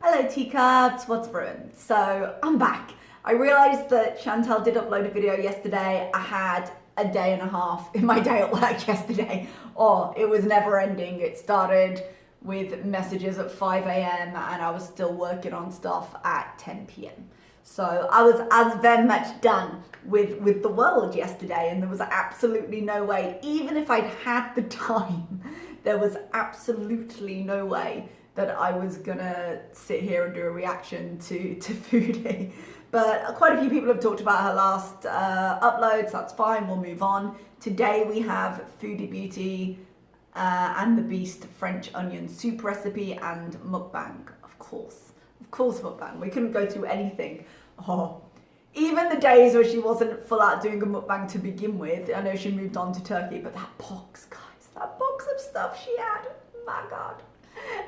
Hello teacups, what's brewing? So I'm back. I realised that Chantal did upload a video yesterday. I had a day and a half in my day at work yesterday. Oh, it was never ending. It started with messages at 5 a.m. and I was still working on stuff at 10 p.m. So I was as very much done with the world yesterday, and there was absolutely no way, even if I'd had the time, there was absolutely no way that I was gonna sit here and do a reaction to Foodie. But quite a few people have talked about her last upload, so that's fine, we'll move on. Today we have Foodie Beauty and the Beast French onion soup recipe and mukbang, of course mukbang. We couldn't go through anything. Oh, even the days where she wasn't full out doing a mukbang to begin with. I know she moved on to Turkey, but that box, guys, that box of stuff she had, my God.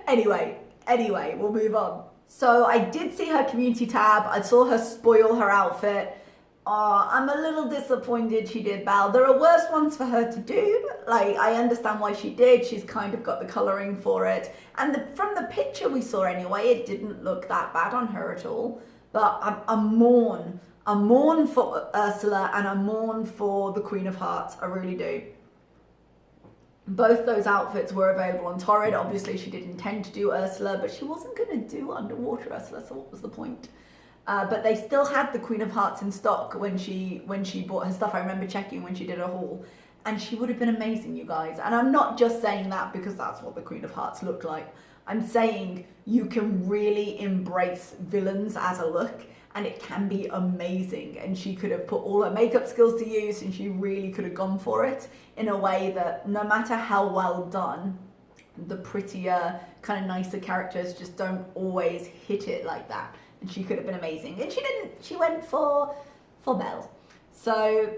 Anyway, we'll move on. So I did see her community tab. I saw her spoil her outfit. I'm a little disappointed she did Belle. There are worse ones for her to do. Like, I understand why she did. She's kind of got the colouring for it. And from the picture we saw anyway, it didn't look that bad on her at all. But I mourn for Ursula and I mourn for the Queen of Hearts. I really do. Both those outfits were available on Torrid. Obviously, she did intend to do Ursula, but she wasn't going to do underwater Ursula, so what was the point? But they still had the Queen of Hearts in stock when she bought her stuff. I remember checking when she did her haul, and she would have been amazing, you guys. And I'm not just saying that because that's what the Queen of Hearts looked like. I'm saying you can really embrace villains as a look, and it can be amazing. And she could have put all her makeup skills to use, and she really could have gone for it in a way that no matter how well done, the prettier, kind of nicer characters just don't always hit it like that. And she could have been amazing. And she didn't. She went for Belle. So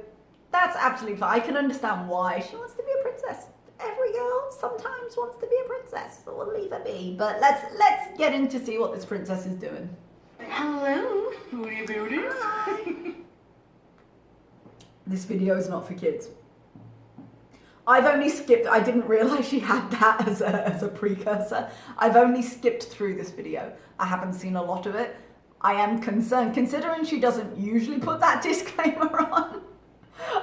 that's absolutely fine. I can understand why. She wants to be a princess. Every girl sometimes wants to be a princess. So we'll leave her be. But let's get in to see what this princess is doing. Hello, Foodie Beauties. Hi. This video is not for kids. I've only skipped, I didn't realise she had that as a precursor. I've only skipped through this video. I haven't seen a lot of it. I am concerned, considering she doesn't usually put that disclaimer on,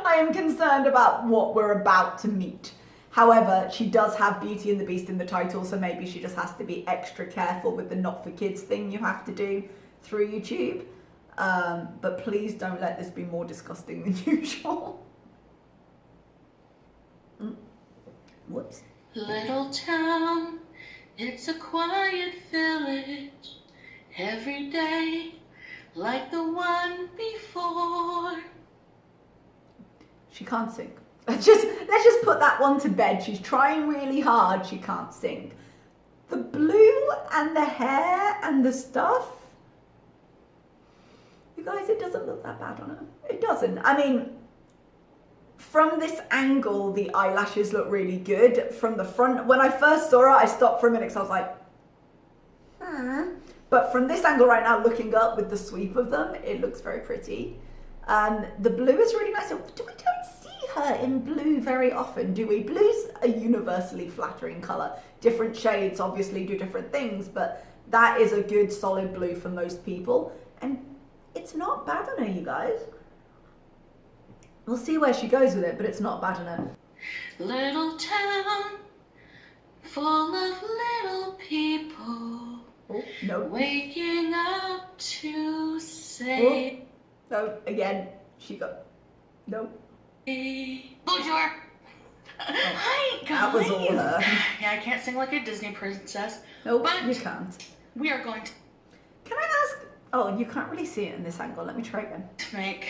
I am concerned about what we're about to meet. However, she does have Beauty and the Beast in the title, so maybe she just has to be extra careful with the not for kids thing you have to do through YouTube. But please don't let this be more disgusting than usual. Whoops. Little town, it's a quiet village. Every day, like the one before. She can't sing. Let's just put that one to bed. She's trying really hard. She can't sing. The blue and the hair and the stuff. You guys, it doesn't look that bad on her. It doesn't. I mean, from this angle, the eyelashes look really good. From the front, when I first saw her, I stopped for a minute because I was like, But from this angle right now, looking up with the sweep of them, it looks very pretty. The blue is really nice. We don't see her in blue very often, do we? Blue's a universally flattering colour. Different shades obviously do different things, but that is a good solid blue for most people. And it's not bad on her, you guys. We'll see where she goes with it, but it's not bad on her. Little town, full of little people. Oh, no. Waking up to say. Oh, no, again, she got. No. Bonjour. Hi, guys. That was all her. Yeah, I can't sing like a Disney princess. Nope, but you can't. We are going to. Can I ask? Oh, you can't really see it in this angle. Let me try again. Make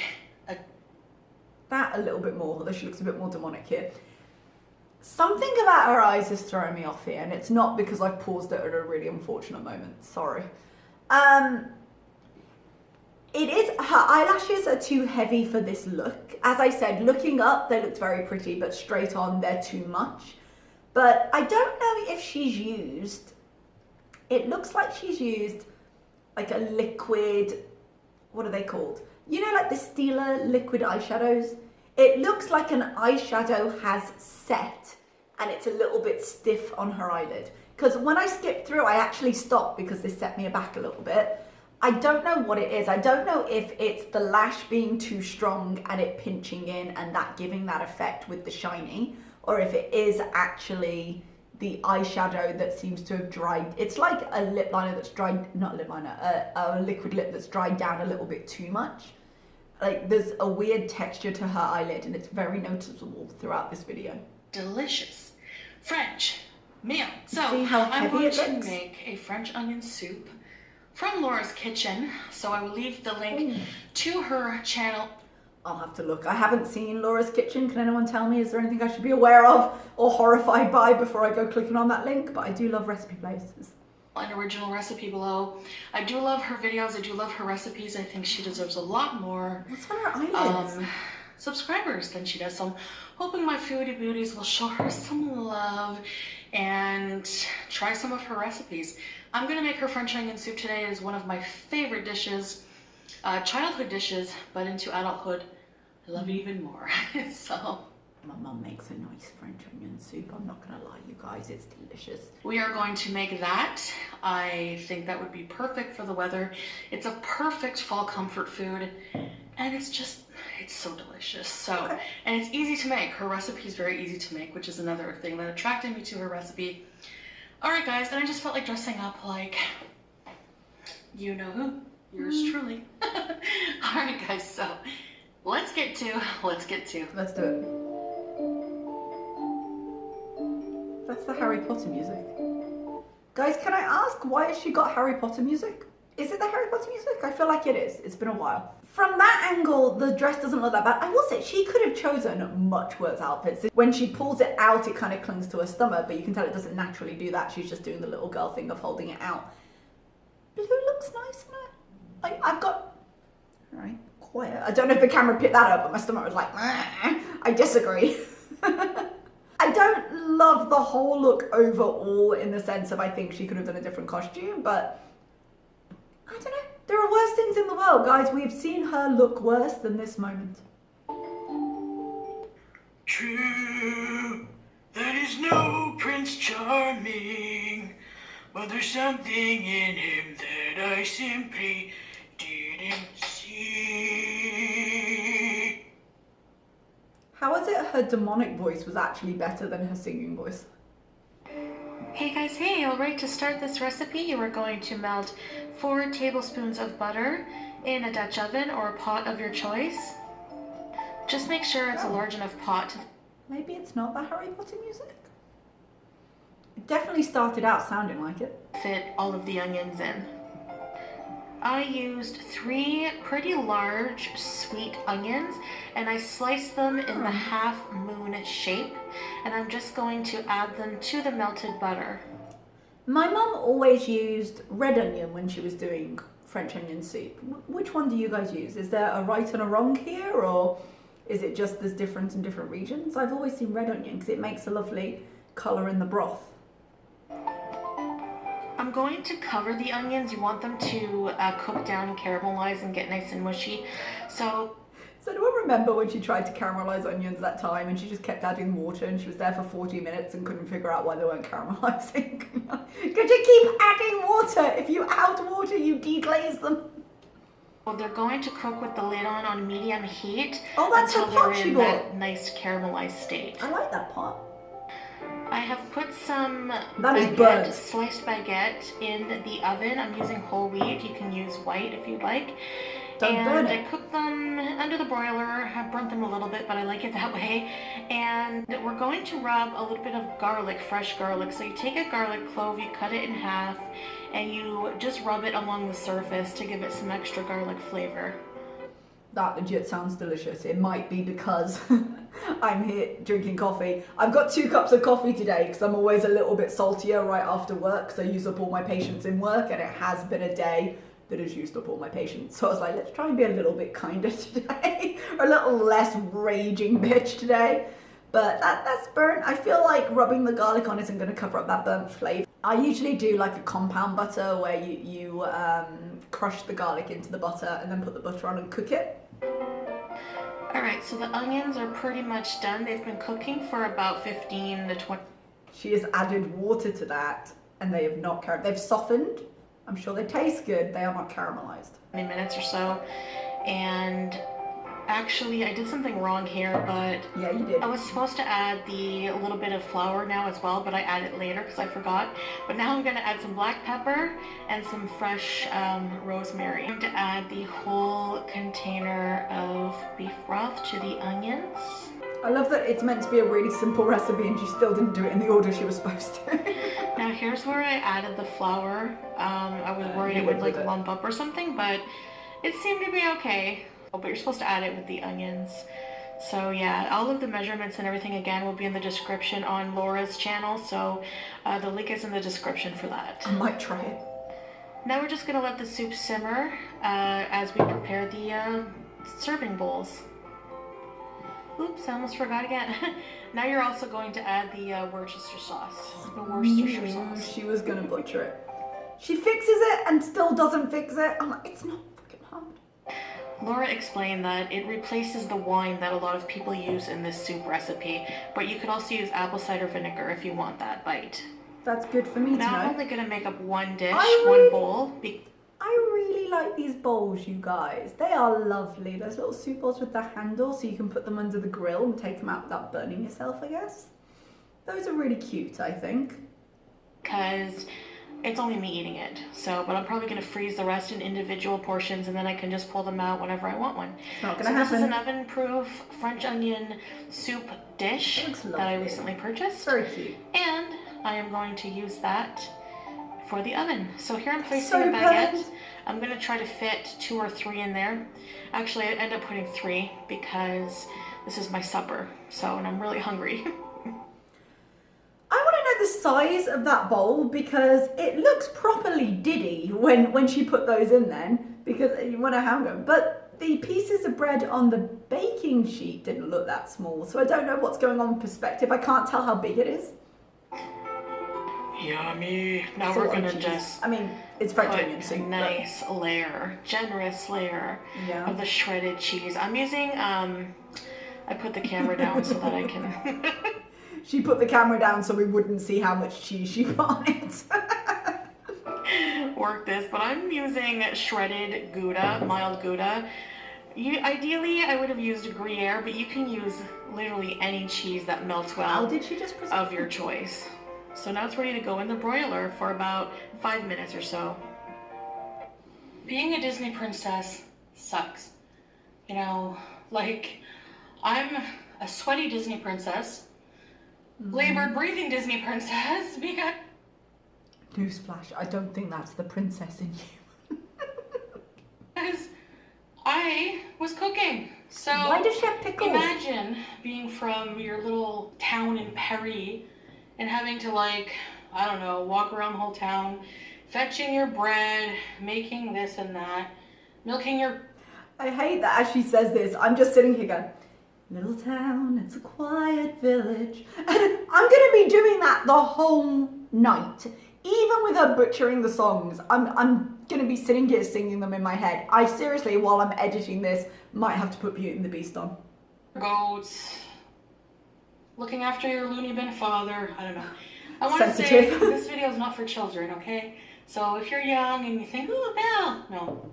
that a little bit more, although she looks a bit more demonic here. Something about her eyes is throwing me off here, and it's not because I've paused it at a really unfortunate moment. Sorry. It is, her eyelashes are too heavy for this look. As I said, looking up, they looked very pretty, but straight on, they're too much. But I don't know if she's used, it looks like she's used like a liquid, what are they called? You know, like the Stila liquid eyeshadows? It looks like an eyeshadow has set and it's a little bit stiff on her eyelid. Because when I skipped through, I actually stopped because this set me aback a little bit. I don't know what it is. I don't know if it's the lash being too strong and it pinching in and that giving that effect with the shiny, or if it is actually the eyeshadow that seems to have dried. It's like a lip liner that's dried, not a lip liner, a liquid lip that's dried down a little bit too much. Like there's a weird texture to her eyelid and it's very noticeable throughout this video. Delicious French meal. So See how I'm heavy going it to looks? make a French onion soup from Laura's Kitchen. So I will leave the link to her channel. I'll have to look. I haven't seen Laura's Kitchen. Can anyone tell me, is there anything I should be aware of or horrified by before I go clicking on that link? But I do love recipe places. An original recipe below. I do love her videos. I do love her recipes. I think she deserves a lot more What's on her eyelids? subscribers than she does. So I'm hoping my Foodie Beauties will show her some love and try some of her recipes. I'm gonna make her French onion soup today. It is one of my favorite dishes, childhood dishes, but into adulthood, I love it even more. So My mum makes a nice French onion soup. I'm not gonna lie, you guys, it's delicious. we are going to make that. I think that would be perfect for the weather. It's a perfect fall comfort food, and it's so delicious. So, Okay. and it's easy to make. Her recipe is very easy to make, which is another thing that attracted me to her recipe. All right, guys, and I just felt like dressing up like, you know who, yours truly. All right, guys, so let's get to. Let's do it. That's the Harry Potter music. Guys, can I ask, why has she got Harry Potter music? Is it the Harry Potter music? I feel like it is. It's been a while. From that angle, the dress doesn't look that bad. I will say, she could have chosen much worse outfits. When she pulls it out, it kind of clings to her stomach, but you can tell it doesn't naturally do that. She's just doing the little girl thing of holding it out. Blue looks nice in it. Like, I've got... All right, quiet. I don't know if the camera picked that up, but my stomach was like, I disagree. I don't love the whole look overall in the sense of I think she could have done a different costume, but I don't know. There are worse things in the world, guys. We've seen her look worse than this moment. True, that is no Prince Charming, but there's something in him that I simply didn't see. How is it her demonic voice was actually better than her singing voice? Hey guys, hey, all right, to start this recipe, you are going to melt 4 tablespoons of butter in a Dutch oven or a pot of your choice. Just make sure it's a large enough pot. Maybe it's not the Harry Potter music? It definitely started out sounding like it. Fit all of the onions in. I used 3 pretty large sweet onions and I sliced them in the half moon shape, and I'm just going to add them to the melted butter. My mum always used red onion when she was doing French onion soup. Which one do you guys use? Is there a right and a wrong here, or is it just there's difference in different regions? I've always seen red onion because it makes a lovely colour in the broth. I'm going to cover the onions. You want them to cook down and caramelize and get nice and mushy. So anyone remember when she tried to caramelize onions that time and she just kept adding water and she was there for 40 minutes and couldn't figure out why they weren't caramelizing? Could you keep adding water? If you add water, you deglaze them. well, they're going to cook with the lid on medium heat That's until the they're pot she in bought. that nice caramelized state. I like that pot. I have put some That is burnt. sliced baguette in the oven. I'm using whole wheat. You can use white if you'd like. Don't burn I it. cooked them under the broiler. I burnt them a little bit, but I like it that way. And we're going to rub a little bit of garlic, fresh garlic. So you take a garlic clove, you cut it in half, and you just rub it along the surface to give it some extra garlic flavor. That legit sounds delicious. It might be because I'm here drinking coffee. I've got 2 cups of coffee today because I'm always a little bit saltier right after work because I use up all my patience in work, and it has been a day that has used up all my patience. So I was like, let's try and be a little bit kinder today, or a little less raging bitch today. But that's burnt. I feel like rubbing the garlic on isn't going to cover up that burnt flavour. I usually do like a compound butter where you crush the garlic into the butter and then put the butter on and cook it. All All right, so the onions are pretty much done. They've been cooking for about 15 to 20 She has added water to that, and they have not they've softened. I'm sure they taste good. They are not caramelized. minutes or so. And actually, I did something wrong here, but Yeah, you did. I was supposed to add the little bit of flour now as well, but I added it later because I forgot. But now I'm going to add some black pepper and some fresh rosemary. I'm going to add the whole container of beef broth to the onions. I love that it's meant to be a really simple recipe and she still didn't do it in the order she was supposed to. Now here's where I added the flour. I was worried it would like lump up or something, but it seemed to be okay. Oh, but you're supposed to add it with the onions. So yeah, all of the measurements and everything again will be in the description on Laura's channel. So the link is in the description for that. I might try it. Now we're just gonna let the soup simmer as we prepare the serving bowls. Oops, I almost forgot again. Now you're also going to add the Worcestershire sauce. The Worcestershire sauce. She was gonna butcher it. She fixes it and still doesn't fix it. I'm like, it's not fucking hard. Laura explained that it replaces the wine that a lot of people use in this soup recipe, but you could also use apple cider vinegar if you want that bite. That's good for me to Now know. I'm only gonna make up one dish, I one bowl. I really like these bowls, you guys. They are lovely. Those little soup bowls with the handle so you can put them under the grill and take them out without burning yourself, I guess. Those are really cute, I think. Because it's only me eating it. So, but I'm probably gonna freeze the rest in individual portions and then I can just pull them out whenever I want one. It's not gonna So happen. this is an oven-proof French onion soup dish that I recently purchased. Very cute. And I am going to use that for the oven. So here I'm placing So a baguette. good. I'm gonna try to fit 2 or 3 in there. Actually, I end up putting 3 because this is my supper. So, and I'm really hungry. I want to know the size of that bowl because it looks properly diddy when she put those in then, because you want to have them. But the pieces of bread on the baking sheet didn't look that small. So I don't know what's going on in perspective. I can't tell how big it is. Yummy. Now It's a we're lot of gonna cheese. just I mean, it's French put onion soup. a nice layer, generous layer of the shredded cheese. I'm using, I put the camera down so that I can... She put the camera down so we wouldn't see how much cheese she put on it. work this, but I'm using shredded Gouda, mild Gouda. Ideally, I would have used Gruyere, but you can use literally any cheese that melts well How did she just of your choice. So now it's ready to go in the broiler for about 5 minutes or so. Being a Disney princess sucks. You know, like, I'm a sweaty Disney princess, labored breathing Disney princess, because... Newsflash, I don't think that's the princess in you. Because I was cooking. So Why does she have pickles? imagine being from your little town in Paris and having to, like, I don't know, walk around the whole town, fetching your bread, making this and that, milking your... I hate that as she says this, I'm just sitting here going, little town, it's a quiet village. And I'm going to be doing that the whole night. Even with her butchering the songs, I'm going to be sitting here singing them in my head. I seriously, while I'm editing this, might have to put Beauty and the Beast on. goats, looking after your loony bin father, I don't know. I want to say Sensitive. this video is not for children, okay? So if you're young and you think, ooh, Belle, no.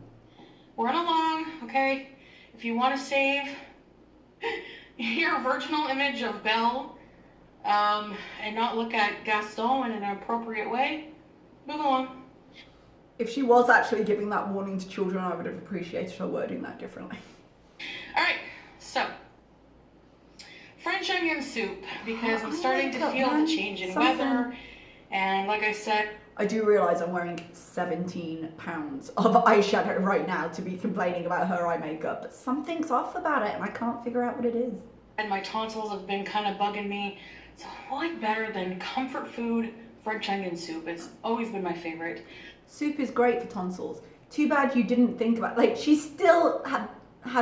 Run along, okay? If you want to save your virginal image of Belle and not look at Gaston in an appropriate way, move along. If she was actually giving that warning to children, I would have appreciated her wording that differently. All right, so French onion soup, because I'm starting to feel the change in weather, and like I said, I do realise I'm wearing 17 pounds of eyeshadow right now to be complaining about her eye makeup, but something's off about it and I can't figure out what it is. and my tonsils have been kind of bugging me, so what better than comfort food French onion soup? It's always been my favorite. Soup is great for tonsils. Too bad you didn't think about, like, she still had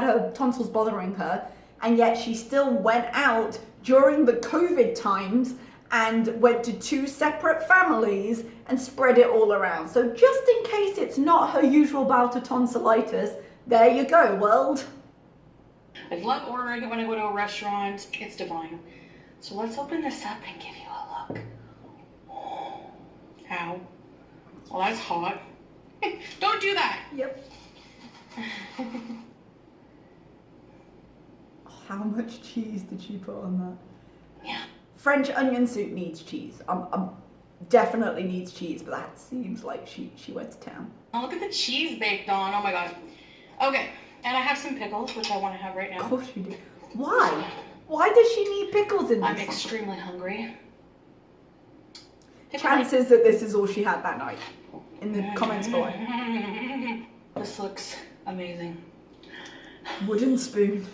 her tonsils bothering her, and yet she still went out during the COVID times and went to 2 separate families and spread it all around. So just in case it's not her usual bout of tonsillitis, there you go, world. I love ordering it when I go to a restaurant. It's divine. So let's open this up and give you a look. Ow. Well, that's hot. Don't do that. Yep. How much cheese did she put on that? Yeah. French onion soup needs cheese. Definitely needs cheese, but that seems like she went to town. Oh, look at the cheese baked on. Oh my god. Okay, and I have some pickles, which I want to have right now. Of course you do. Why? Why does she need pickles in this? I'm extremely hungry. Chances that this is all she had that night. In the comments below. This looks amazing. Wooden spoon.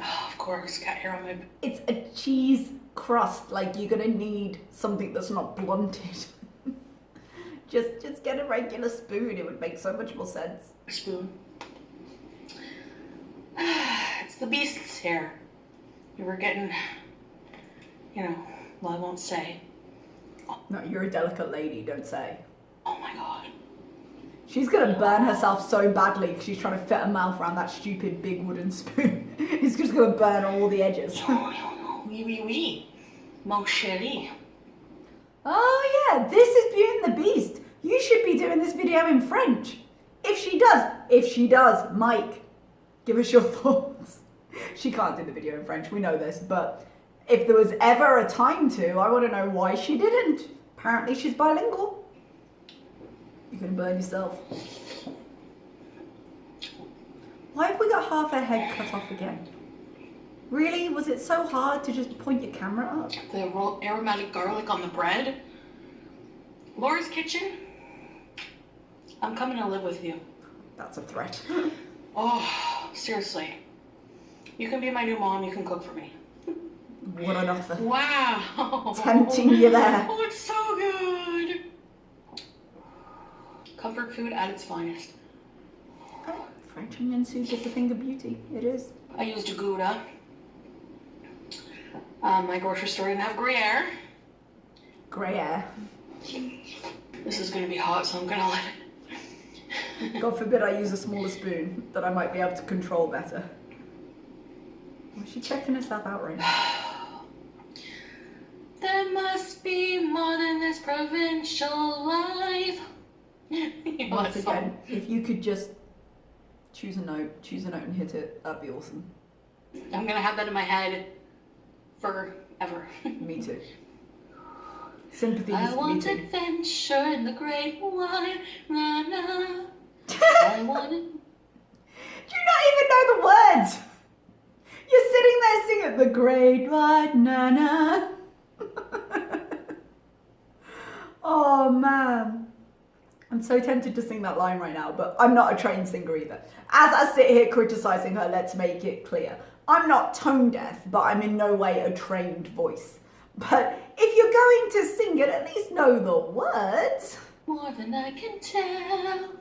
Oh, of course, cat hair on my... It's a cheese crust. Like, you're gonna need something that's not blunted. just get a regular spoon. It would make so much more sense. Spoon. It's the beast's hair. You were getting, you know, well, I won't say. No, you're a delicate lady, don't say. Oh my god. She's gonna burn herself so badly because she's trying to fit her mouth around that stupid big wooden spoon. It's just gonna burn all the edges. Oui, oui, oui. Mon chéri. Oh yeah, this is Beauty and the Beast. You should be doing this video in French. If she does, Mike, give us your thoughts. She can't do the video in French, we know this, but if there was ever a time to, I want to know why she didn't. Apparently she's bilingual. You're gonna burn yourself. Why have we got half her head cut off again? Really? Was it so hard to just point your camera up? The aromatic garlic on the bread. Laura's Kitchen. I'm coming to live with you. That's a threat. Oh, seriously. You can be my new mom. You can cook for me. What an offer. Wow. Tempting you there. Oh, it's so good. Comfort food at its finest. Oh, French onion soup is a thing of beauty. It is. I used Gouda. My grocery store didn't have Gruyere. Gruyere. This is going to be hot, so I'm going to let it. God forbid I use a smaller spoon that I might be able to control better. Was she checking herself out right now? There must be more than this provincial life. Once again, if you could just choose a note and hit it, that'd be awesome. I'm going to have that in my head forever. Me too. Sympathies, I want me too. adventure in the great wide, na na. I want it. Do you not even know the words? You're sitting there singing the great white nana. Oh man. I'm so tempted to sing that line right now, but I'm not a trained singer either. As I sit here criticizing her, let's make it clear. I'm not tone deaf, but I'm in no way a trained voice. But if you're going to sing it, at least know the words. More than I can tell.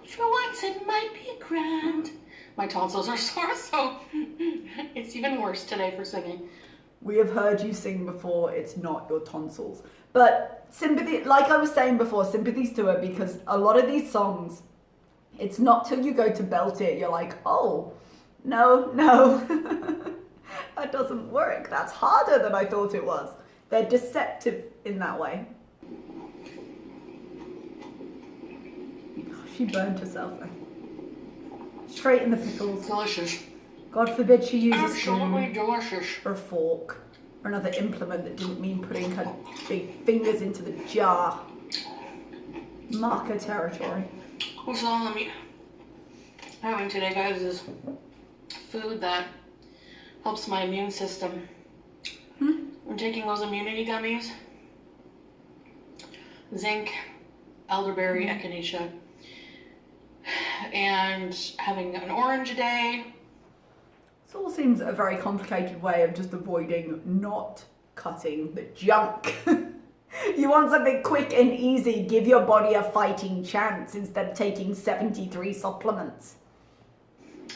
For once it might be grand. My tonsils are sore, so it's even worse today for singing. We have heard you sing before, it's not your tonsils. But sympathy, like I was saying before, sympathies to her, because a lot of these songs, it's not till you go to belt it, you're like, oh, no. That doesn't work. That's harder than I thought it was. They're deceptive in that way. She burned herself there. Straight in the pickles. Delicious. God forbid she used a spoon Absolutely delicious. or a fork or another implement that didn't mean putting her big fingers into the jar. Marker territory. What's all I'm having today, guys, is food that helps my immune system. I'm taking those immunity gummies. Zinc, elderberry, echinacea. And having an orange a day. This all seems a very complicated way of just avoiding not cutting the junk. You want something quick and easy, give your body a fighting chance instead of taking 73 supplements.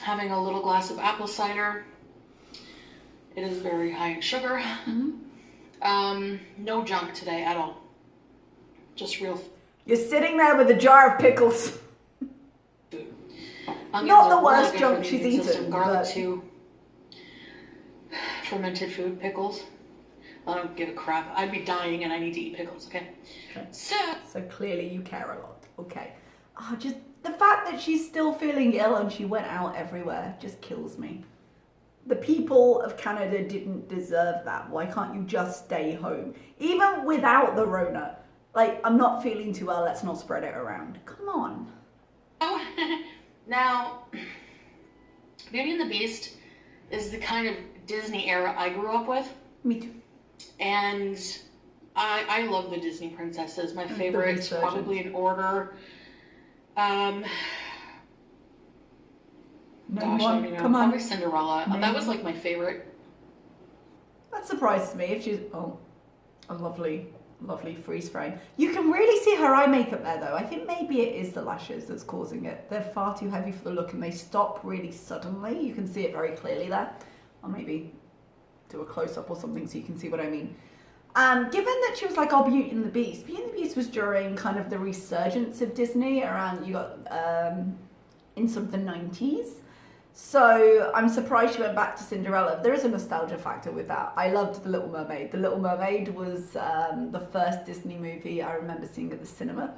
Having a little glass of apple cider. It is very high in sugar. No junk today at all. Just real food. You're sitting there with a jar of pickles. Onions Not the are worst really good junk for the she's immune system. eaten, Garlic but- too. fermented food, pickles. I don't give a crap. I'd be dying and I need to eat pickles, okay? So clearly you care a lot. Okay. Oh, just the fact that she's still feeling ill and she went out everywhere just kills me. The people of Canada didn't deserve that. Why can't you just stay home? Even without the Rona. Like, I'm not feeling too well, let's not spread it around. Come on. now, Beauty and the Beast is the kind of Disney era I grew up with. Me too. And I love the Disney princesses. My favorites, probably in order. Name Gosh, one. I don't know. Come on. Probably Cinderella. That was like my favorite. That surprises me if she's, oh, a lovely, lovely freeze frame. You can really see her eye makeup there though. I think maybe it is the lashes that's causing it. They're far too heavy for the look and they stop really suddenly. You can see it very clearly there. Or maybe do a close-up or something so you can see what I mean. Given that she was like, oh, Beauty and the Beast. Beauty and the Beast was during kind of the resurgence of Disney around, you got, in sort of the 90s. So I'm surprised she went back to Cinderella. There is a nostalgia factor with that. I loved The Little Mermaid. The Little Mermaid was the first Disney movie I remember seeing at the cinema.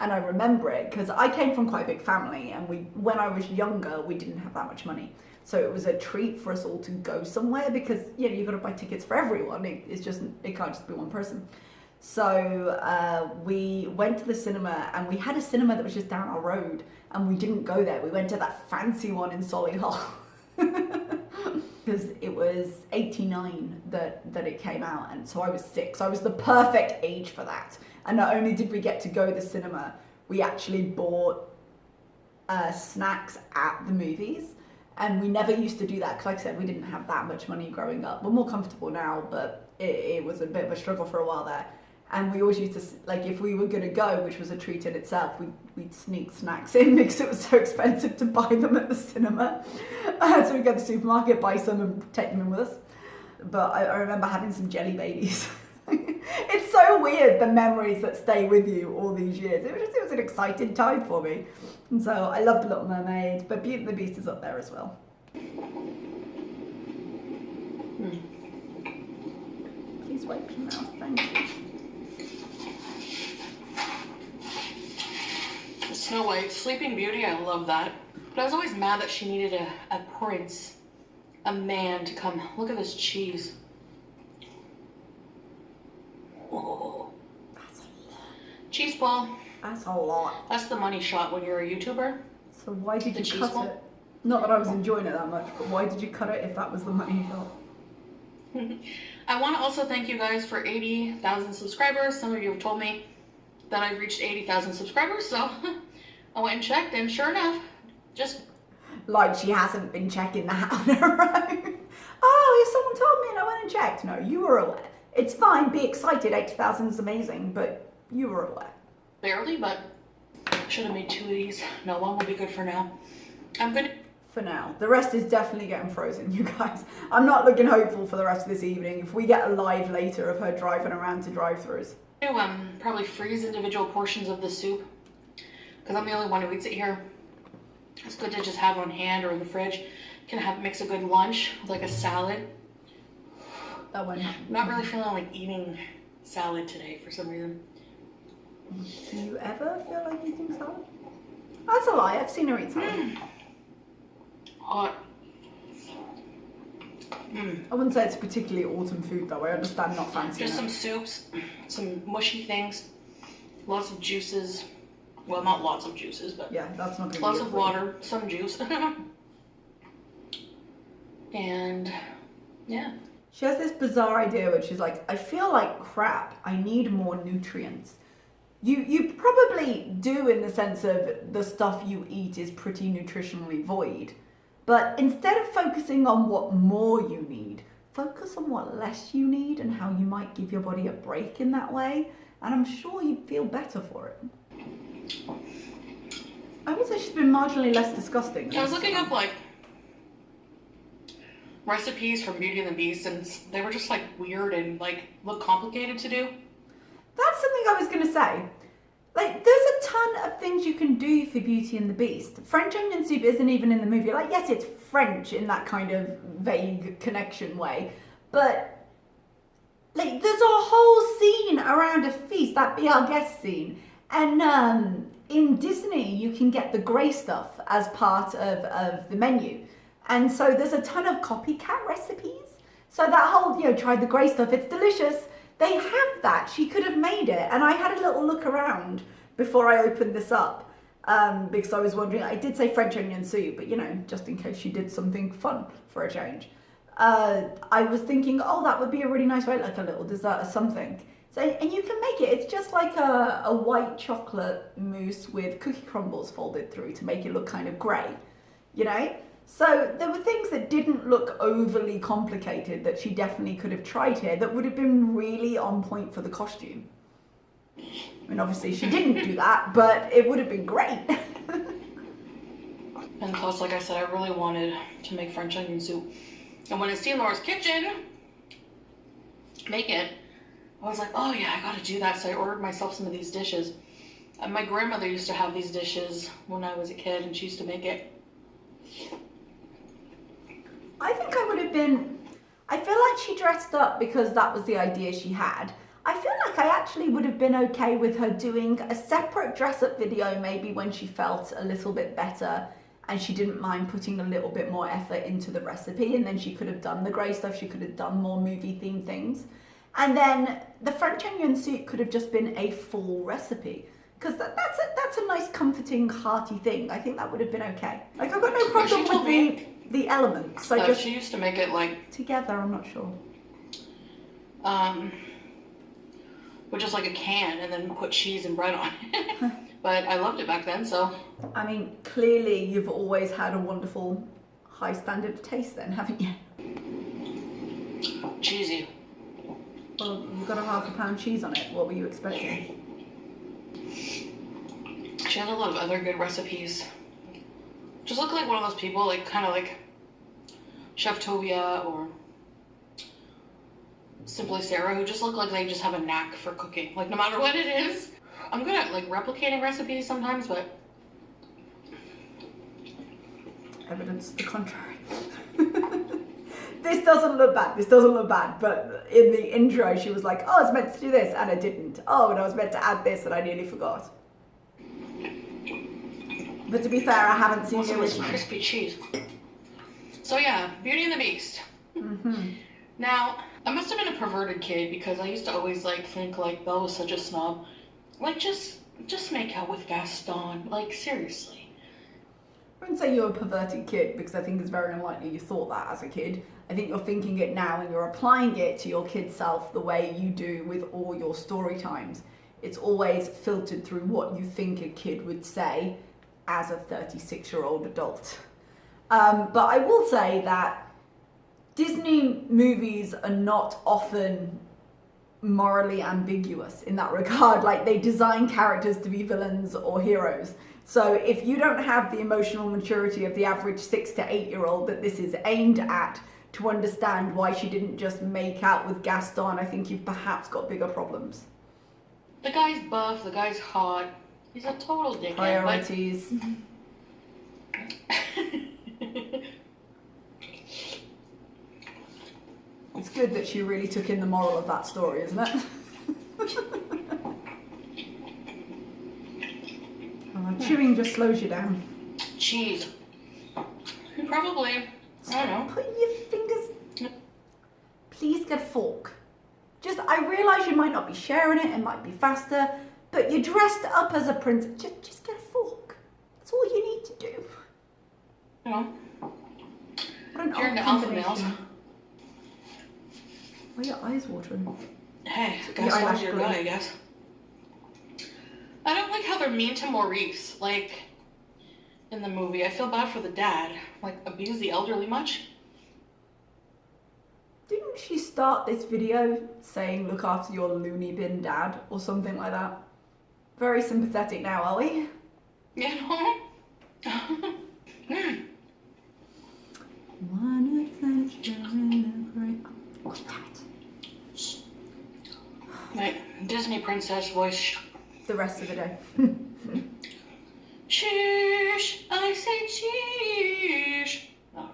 And I remember it because I came from quite a big family and when I was younger, we didn't have that much money. So it was a treat for us all to go somewhere because, you know, you've got to buy tickets for everyone. It can't just be one person. So we went to the cinema and we had a cinema that was just down our road and we didn't go there. We went to that fancy one in Solihull because it was 89 that it came out. And so I was 6. I was the perfect age for that. And not only did we get to go to the cinema, we actually bought snacks at the movies. And we never used to do that because, like I said, we didn't have that much money growing up. We're more comfortable now, but it was a bit of a struggle for a while there. And we always used to, like, if we were going to go, which was a treat in itself, we'd sneak snacks in because it was so expensive to buy them at the cinema. So we'd go to the supermarket, buy some and take them in with us. But I remember having some Jelly Babies. It's so weird, the memories that stay with you all these years. It was an exciting time for me. And so I love The Little Mermaid, but Beauty and the Beast is up there as well. Please wipe your mouth, thank you. Snow White, Sleeping Beauty, I love that. But I was always mad that she needed a prince, a man to come. Look at this cheese. Oh, That's a lot. Cheese ball. That's a lot. That's the money shot when you're a YouTuber. So why did The you cheese cut ball? it? Not that I was enjoying it that much, but why did you cut it if that was the money shot? I want to also thank you guys for 80,000 subscribers. Some of you have told me that I've reached 80,000 subscribers, so I went and checked, and sure enough, just... Like she hasn't been checking that on her own. Oh, if someone told me and I went and checked. No, you were aware. It's fine, be excited, 80,000 is amazing, but you were aware. Barely, but should have made 2 of these. No, one will be good for now. I'm gonna... For now. The rest is definitely getting frozen, you guys. I'm not looking hopeful for the rest of this evening. If we get a live later of her driving around to drive-thrus. Probably freeze individual portions of the soup, because I'm the only one who eats it here. It's good to just have on hand or in the fridge. Mix a good lunch with like a salad. That won't happen. Not really feeling like eating salad today for some reason. Do you ever feel like eating salad? That's a lie, I've seen her eat salad. Hot. I wouldn't say it's particularly autumn food though, I understand not fancying Just it. some soups, some mushy things, lots of juices. Well, not lots of juices, but Yeah, that's not going to be lots good of for you. water, some juice. And yeah. She has this bizarre idea where she's like, I feel like crap, I need more nutrients. You probably do in the sense of the stuff you eat is pretty nutritionally void. But instead of focusing on what more you need, focus on what less you need and how you might give your body a break in that way. And I'm sure you'd feel better for it. I would say she's been marginally less disgusting. I was looking up like recipes from Beauty and the Beast, and they were just like weird and like look complicated to do. That's something I was going to say. Like, there's a ton of things you can do for Beauty and the Beast. French onion soup isn't even in the movie. Like, yes, it's French in that kind of vague connection way, but like there's a whole scene around a feast, that Be Our Guest scene, and in Disney you can get the grey stuff as part of the menu, and so there's a ton of copycat recipes. So that whole, try the grey stuff, it's delicious. They have that. She could have made it, and I had a little look around before I opened this up, because I was wondering. I did say French onion soup, but just in case she did something fun for a change. I was thinking, oh, that would be a really nice way, like a little dessert or something. So, and you can make it. It's just like a white chocolate mousse with cookie crumbles folded through to make it look kind of grey, So there were things that didn't look overly complicated that she definitely could have tried here that would have been really on point for the costume. I mean, obviously she didn't do that, but it would have been great. And plus, like I said, I really wanted to make French onion soup. And when I seen Laura's kitchen make it, I was like, oh yeah, I gotta do that. So I ordered myself some of these dishes. And my grandmother used to have these dishes when I was a kid, and she used to make it. I think I would have been, I feel like she dressed up because that was the idea she had. I feel like I actually would have been okay with her doing a separate dress-up video maybe when she felt a little bit better and she didn't mind putting a little bit more effort into the recipe, and then she could have done the grey stuff, she could have done more movie-themed things. And then the French onion soup could have just been a full recipe, because that's a nice, comforting, hearty thing. I think that would have been okay. Like, I've got no problem with the elements. I just she used to make it like together. I'm not sure. With just like a can and then put cheese and bread on it. But I loved it back then, so. I mean, clearly you've always had a wonderful high standard of taste then, haven't you? Cheesy. Well, you've got a ½ pound cheese on it. What were you expecting? She has a lot of other good recipes. Just look like one of those people, like kind of like Chef Tovia or Simply Sarah, who just look like they just have a knack for cooking. Like no matter what it is. I'm good at like replicating recipes sometimes, but Evidence to the contrary. This doesn't look bad, but in the intro she was like, oh, I was meant to do this and I didn't. Oh, and I was meant to add this and I nearly forgot. But to be fair, I haven't seen the original. Crispy cheese. So yeah, Beauty and the Beast. Mm-hmm. Now, I must have been a perverted kid because I used to always like think like Belle was such a snob. Like just make out with Gaston. Like seriously. I wouldn't say you're a perverted kid because I think it's very unlikely you thought that as a kid. I think you're thinking it now and you're applying it to your kid self the way you do with all your story times. It's always filtered through what you think a kid would say as a 36-year-old adult. But I will say that Disney movies are not often morally ambiguous in that regard. Like, they design characters to be villains or heroes. So if you don't have the emotional maturity of the average 6 to 8-year-old that this is aimed at to understand why she didn't just make out with Gaston, I think you've perhaps got bigger problems. The guy's buff, the guy's hot. He's a total dickhead. Priorities. It's good that she really took in the moral of that story, isn't it? Chewing just slows you down. Cheese. Probably. I don't know. Put your fingers. Please get a fork. I realise you might not be sharing it, it might be faster, but you're dressed up as a princess. Just get a fork. That's all you need to do. You know. What an You're odd into alpha males. combination. Why are your eyes watering? Hey, Your Gaston's eyelash your glue. guy, I guess. I don't like how they're mean to Maurice, like, in the movie. I feel bad for the dad. Like, abuse the elderly much? Didn't she start this video saying, look after your loony bin dad, or something like that? Very sympathetic now, are we? You know? One adventure in the great... Oh, damn it. Right, Disney princess voice. The rest of the day. Sheesh, I say sheesh. Oh,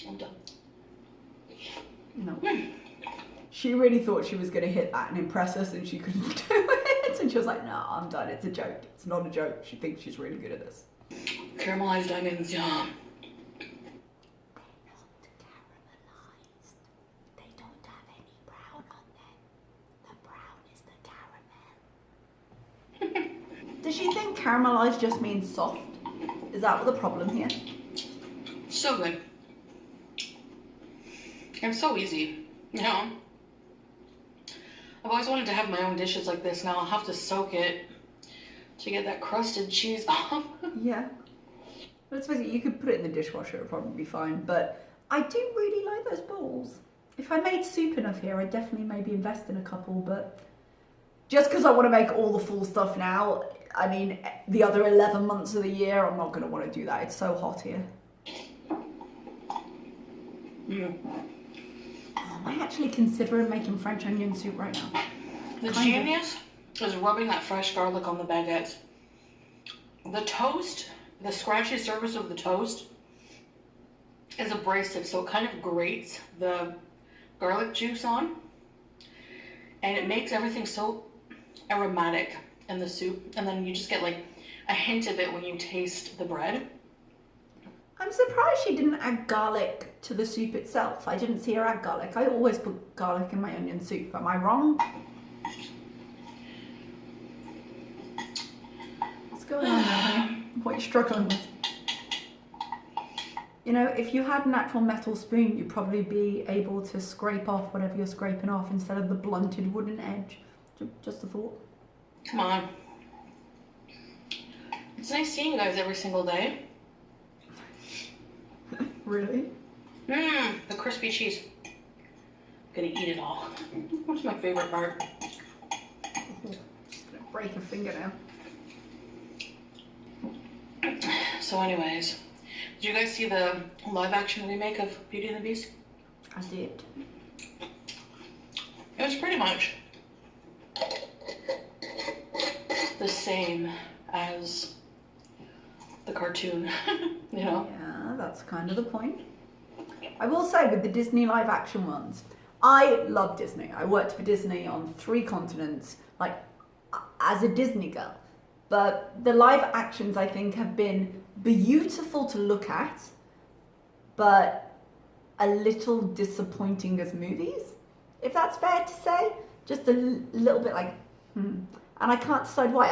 I'm done. No. she really thought she was going to hit that and impress us, and she couldn't do it. And she was like, no, I'm done. It's a joke. It's not a joke. She thinks she's really good at this. Caramelized onions, yum. They don't have any brown on them. The brown is the caramel. Does she think caramelized just means soft? Is that the problem here? So good. And so easy, you know? I've always wanted to have my own dishes like this. Now I'll have to soak it to get that crusted cheese off. Yeah. Let's face it, you could put it in the dishwasher, it'd probably be fine, but I do really like those bowls. If I made soup enough here, I'd definitely maybe invest in a couple, but just because I want to make all the full stuff now, I mean, the other 11 months of the year, I'm not going to want to do that. It's so hot here. Mm. I'm actually considering making French onion soup right now. The genius is rubbing that fresh garlic on the baguettes. The toast, the scratchy surface of the toast is abrasive, so it kind of grates the garlic juice on, and it makes everything so aromatic in the soup, and then you just get like a hint of it when you taste the bread. I'm surprised she didn't add garlic to the soup itself. I didn't see her add garlic. I always put garlic in my onion soup. Am I wrong? What's going on there, honey? What are you struggling with? You know, if you had an actual metal spoon, you'd probably be able to scrape off whatever you're scraping off instead of the blunted wooden edge. Just a thought. Come on. It's nice seeing you guys every single day. Really? The crispy cheese. Gonna eat it all. What's my favorite part? Just gonna break a finger now. So anyways, did you guys see the live action remake of Beauty and the Beast? I did. It was pretty much the same as the cartoon, you know? Yeah, that's kind of the point. I will say with the Disney live action ones, I love Disney. I worked for Disney on 3 continents, like as a Disney girl. But the live actions I think have been beautiful to look at, but a little disappointing as movies, if that's fair to say. Just a little bit like, And I can't decide why.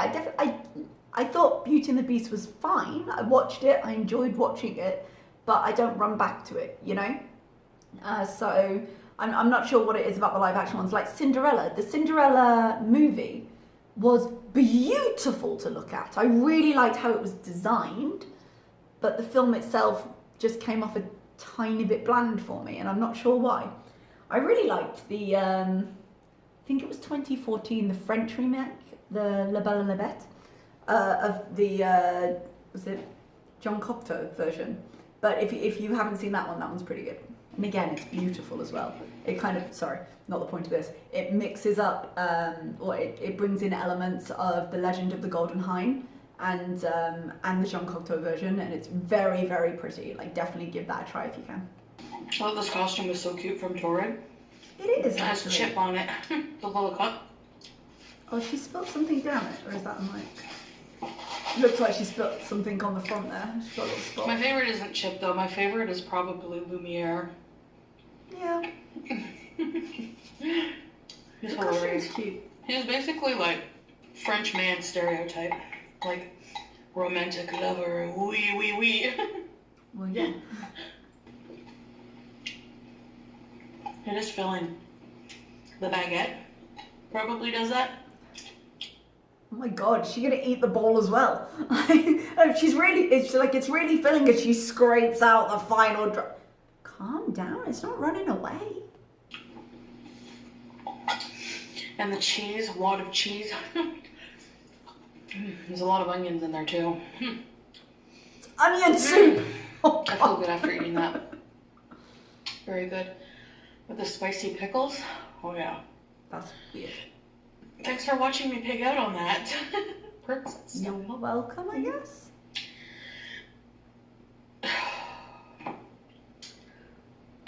I thought Beauty and the Beast was fine. I watched it, I enjoyed watching it, but I don't run back to it, you know? So I'm not sure what it is about the live action ones. Like Cinderella, the Cinderella movie was beautiful to look at. I really liked how it was designed, but the film itself just came off a tiny bit bland for me, and I'm not sure why. I really liked the, I think it was 2014, the French remake, the La Belle and la Bête, of the, was it John Cocteau version? But if you haven't seen that one's pretty good. And again, it's beautiful as well. It kind of, sorry, not the point of this. It mixes up, or it brings in elements of the Legend of the Golden Hind and the Jean Cocteau version, and it's very, very pretty. Like, definitely give that a try if you can. Oh, this costume is so cute from Torrid. It is, It has a actually. chip on it, the little cup. Oh, she spilled something down it, or is that a mic? It looks like she spilled something on the front there. She's got a little spot. My favorite isn't chip though. My favorite is probably Lumiere. Yeah. He's The hilarious. costume's cute. He's basically like French man stereotype, like romantic lover, wee wee wee. Well, yeah. It is filling. The baguette probably does that. Oh my god, is she gonna eat the bowl as well? It's really filling as she scrapes out the final drop. Calm down, it's not running away. And the cheese, wad of cheese. There's a lot of onions in there too. It's onion soup! Oh, I feel good after eating that. Very good. With the spicy pickles, oh yeah. that's weird. Thanks for watching me pig out on that. Perks and stuff. You're welcome, I guess.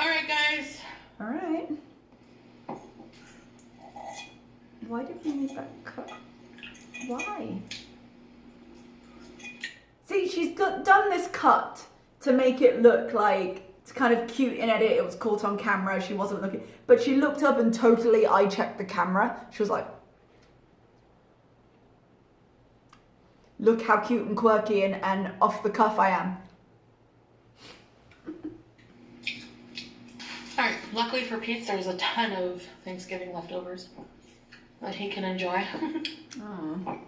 Alright guys. Alright. you need that cut? Why? See, she's done this cut to make it look like it's kind of cute in edit. It was caught on camera. She wasn't looking, but she looked up and totally eye-checked the camera. She was like, look how cute and quirky and off the cuff I am. Alright, luckily for Pete, there's a ton of Thanksgiving leftovers that he can enjoy. Oh.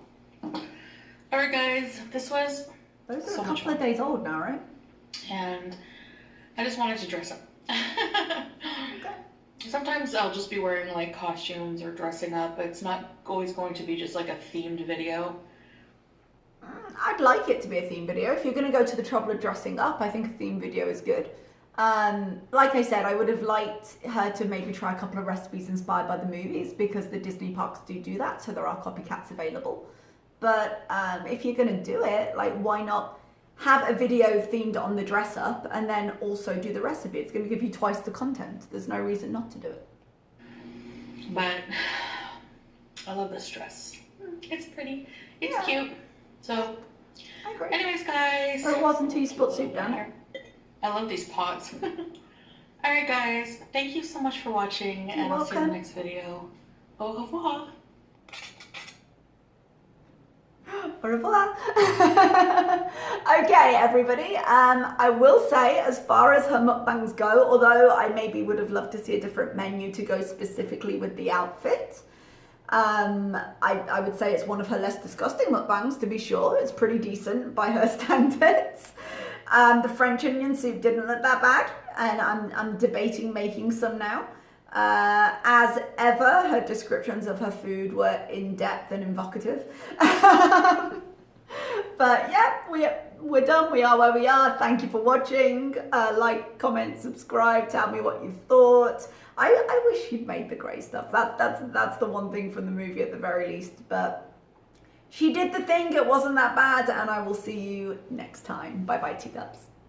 Alright guys, this was Those are so a much couple of fun. days old now, right? And I just wanted to dress up. Okay. Sometimes I'll just be wearing like costumes or dressing up. It's not always going to be just like a themed video. I'd like it to be a theme video. If you're going to go to the trouble of dressing up, I think a theme video is good. Like I said, I would have liked her to maybe try a couple of recipes inspired by the movies because the Disney parks do that, so there are copycats available. But if you're going to do it, like, why not have a video themed on the dress up and then also do the recipe? It's going to give you twice the content. There's no reason not to do it. But I love this dress. It's pretty. It's Yeah. cute. So, I agree. anyways, guys. Or it was until you spilled soup down it. I love these pots. Alright, guys. Thank you so much for watching, You're and I'll see you in the welcome. next video. Au revoir. Au revoir. Okay, everybody. I will say, as far as her mukbangs go, although I maybe would have loved to see a different menu to go specifically with the outfit, I would say it's one of her less disgusting mukbangs, to be sure. It's pretty decent by her standards. The French onion soup didn't look that bad, and I'm debating making some now. As ever, her descriptions of her food were in-depth and evocative. But yeah, we're done. We are where we are. Thank you for watching. Like, comment, subscribe. Tell me what you thought. I wish you'd made the grey stuff. That's the one thing from the movie at the very least. But she did the thing. It wasn't that bad. And I will see you next time. Bye bye, teacups.